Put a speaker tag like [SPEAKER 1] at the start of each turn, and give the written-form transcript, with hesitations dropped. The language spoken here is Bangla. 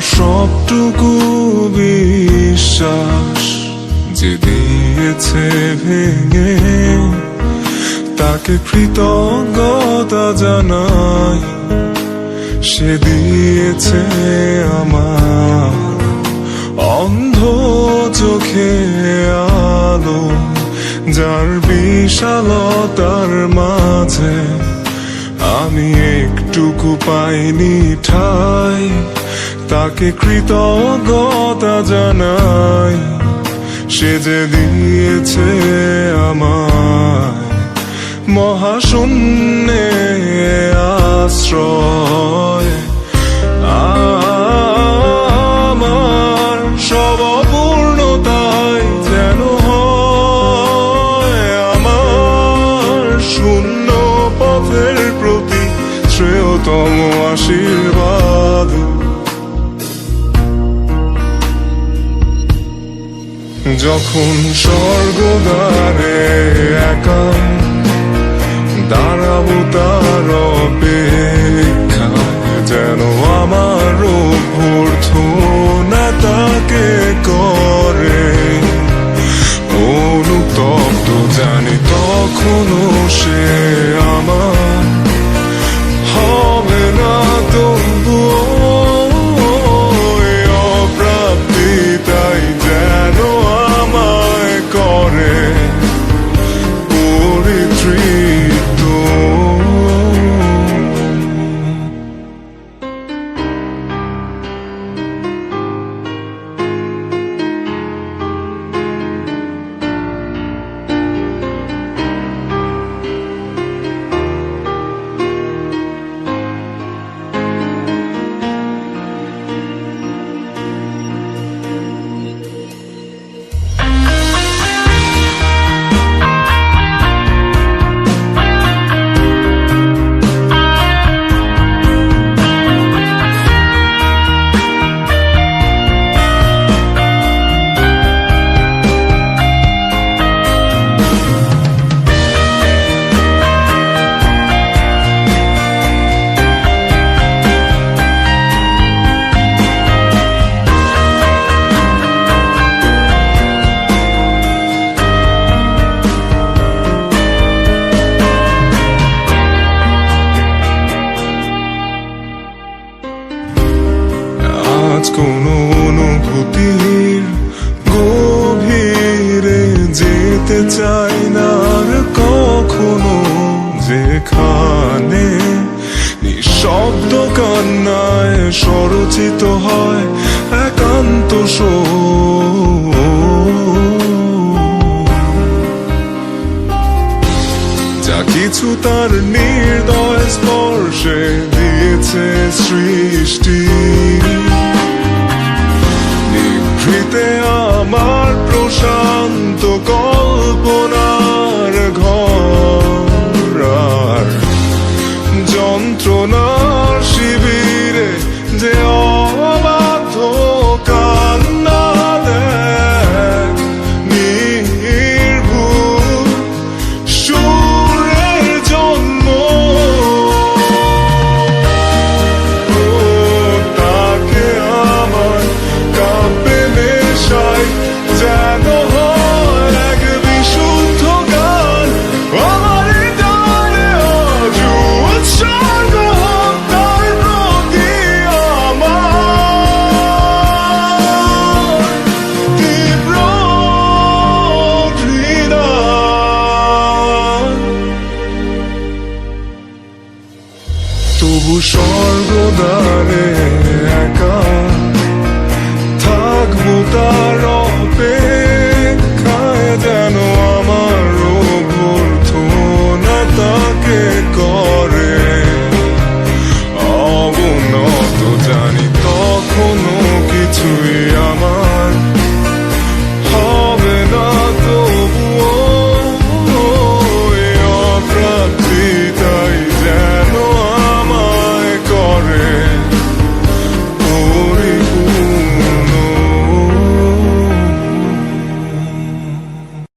[SPEAKER 1] সবটুকু বিশ্বাস যে দিয়েছে ভেঙে, তাকে কৃতজ্ঞতা জানাই। সে দিয়েছে আমার অন্ধ চোখে আলো, যার বিশালতার মাঝে আমি একটুকু পাইনি ঠাই। তাকে কৃতজ্ঞতা জানাই, সে যে দিয়েছে আমায় মহাশূন্যে আশ্রয়। আমার সব অপূর্ণতাই যেন হয় আমার শূন্য পথের প্রতি শ্রেয়তম আশীর্বাদ। যখন স্বর্গদ্বারে একা দাঁড়াবো তার অপেক্ষায়, যেন আমার অভ্যর্থনা তাকে করে অনুতপ্ত। জানি তখনও সে আমার হবে না তবুও অপ্রাপ্তি, তাই যেন আমায় করে পরিতৃপ্ত। কোনো অনুভূতির গভীরে যেতে চাই না আর কখনো, যেখানে নিঃশব্দ কান্নায় স্বরচিত হয় একান্ত শোক। যা কিছু তার নির্দয় স্পর্শে দিয়েছে সৃষ্টি, নিভৃতে আমার প্রসাদ